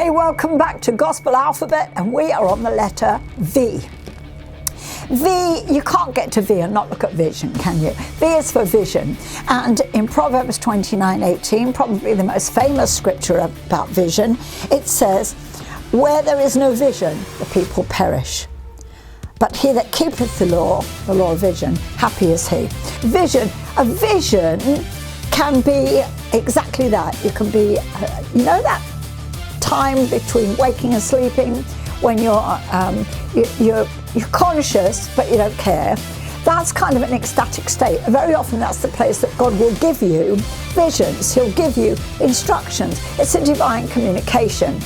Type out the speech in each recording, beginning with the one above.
Hey, welcome back to Gospel Alphabet, and we are on the letter V. V, you can't get to V and not look at vision, can you? V is for vision. And in Proverbs 29:18, probably the most famous scripture about vision, it says, "Where there is no vision, the people perish. But he that keepeth the law of vision, happy is he." Vision, a vision can be exactly that. You can be, that time between waking and sleeping when you're conscious but you don't care. That's kind of an ecstatic state. Very often that's the place that God will give you visions. He'll give you instructions. It's a divine communication.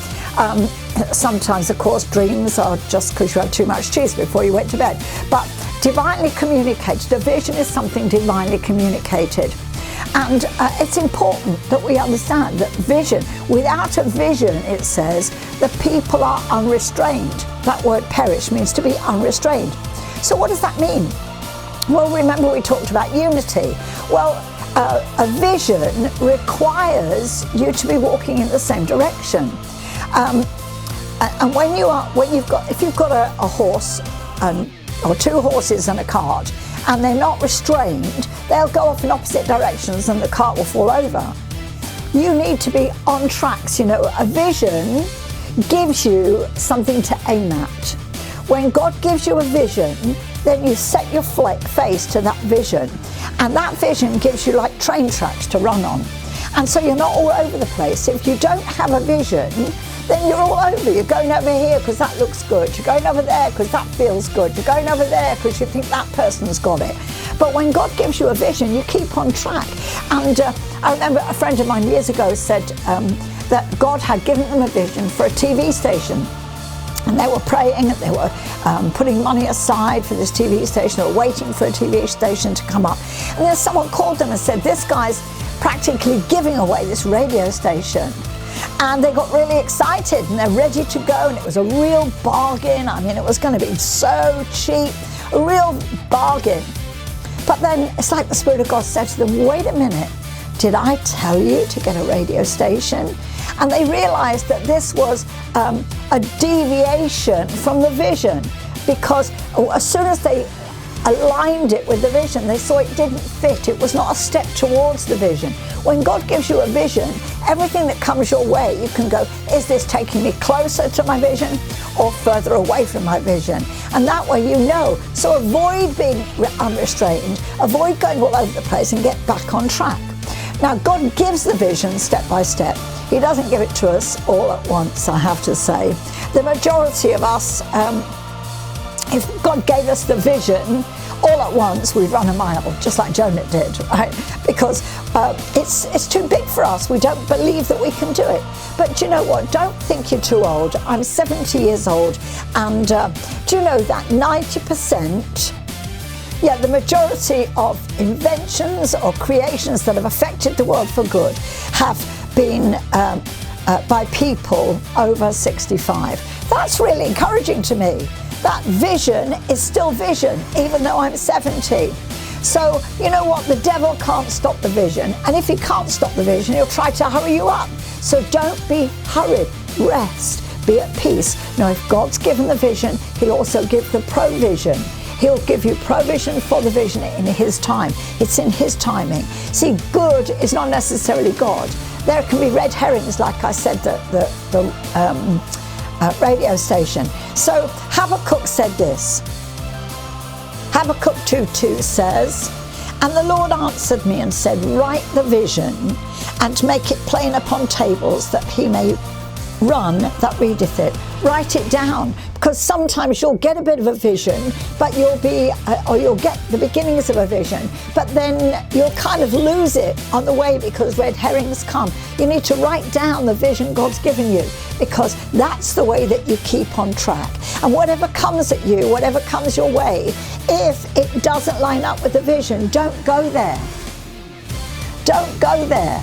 Sometimes, of course, dreams are just because you had too much cheese before you went to bed. But divinely communicated, a vision is something divinely communicated. And it's important that we understand that vision, without a vision, it says, the people are unrestrained. That word perish means to be unrestrained. So what does that mean? Well, remember we talked about unity. Well, a vision requires you to be walking in the same direction. And if you've got a horse or two horses and a cart, and they're not restrained, they'll go off in opposite directions and the cart will fall over. You need to be on tracks. A vision gives you something to aim at. When God gives you a vision, then you set your face to that vision. And that vision gives you like train tracks to run on. And so you're not all over the place. If you don't have a vision, then you're all over. You're going over here because that looks good. You're going over there because that feels good. You're going over there because you think that person's got it. But when God gives you a vision, you keep on track. And I remember a friend of mine years ago said that God had given them a vision for a TV station. And they were praying, and they were putting money aside for this TV station. They were waiting for a TV station to come up. And then someone called them and said, "This guy's practically giving away this radio station." And they got really excited and they're ready to go, and it was a real bargain. I mean, it was going to be so cheap, a real bargain. But then it's like the Spirit of God said to them, "Wait a minute, did I tell you to get a radio station?" And they realized that this was a deviation from the vision, because as soon as they aligned it with the vision, they saw it didn't fit. It was not a step towards the vision. When God gives you a vision, everything that comes your way, you can go, is this taking me closer to my vision or further away from my vision? And that way you know. So avoid being unrestrained, avoid going all over the place, and get back on track. Now, God gives the vision step by step. He doesn't give it to us all at once, I have to say. The majority of us, if God gave us the vision all at once, we'd run a mile, just like Jonah did, right? Because it's too big for us. We don't believe that we can do it. But you know what? Don't think you're too old. I'm 70 years old, and do you know that 90%, the majority of inventions or creations that have affected the world for good have been by people over 65. That's really encouraging to me. That vision is still vision, even though I'm 70. So, you know what? The devil can't stop the vision. And if he can't stop the vision, he'll try to hurry you up. So don't be hurried. Rest. Be at peace. Now, if God's given the vision, he'll also give the provision. He'll give you provision for the vision in his time. It's in his timing. See, good is not necessarily God. There can be red herrings, like I said, the radio station. So Habakkuk said this. Habakkuk 2:2 says, "And the Lord answered me and said, Write the vision and make it plain upon tables, that he may run that readeth it." Write it down, because sometimes you'll get a bit of a vision, but you'll get the beginnings of a vision, but then you'll kind of lose it on the way because red herrings come. You need to write down the vision God's given you, because that's the way that you keep on track. And whatever comes at you, whatever comes your way, if it doesn't line up with the vision, don't go there. Don't go there.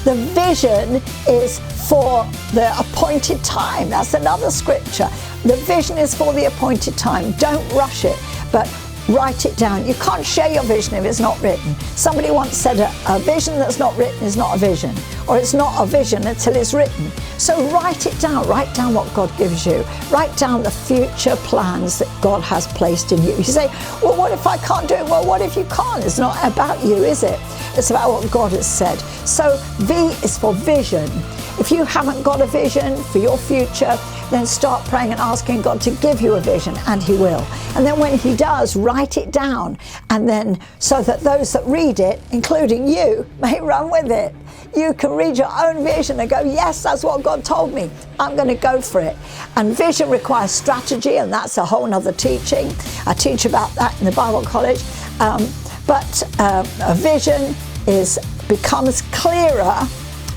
The vision is for the appointed time. That's another scripture. The vision is for the appointed time. Don't rush it, but write it down. You can't share your vision if it's not written. Somebody once said a vision that's not written is not a vision, or it's not a vision until it's written. So write it down. Write down what God gives you. Write down the future plans that God has placed in you. You say, well, what if I can't do it? Well, what if you can't? It's not about you, is it? It's about what God has said. So V is for vision. If you haven't got a vision for your future, then start praying and asking God to give you a vision, and He will. And then when He does, write it down, and then so that those that read it, including you, may run with it. You can read your own vision and go, yes, that's what God told me. I'm going to go for it. And vision requires strategy, and that's a whole other teaching. I teach about that in the Bible college. But a vision becomes clearer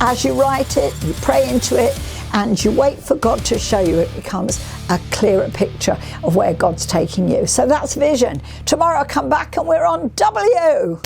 as you write it, you pray into it, and you wait for God to show you. It becomes a clearer picture of where God's taking you. So that's vision. Tomorrow I'll come back and we're on W.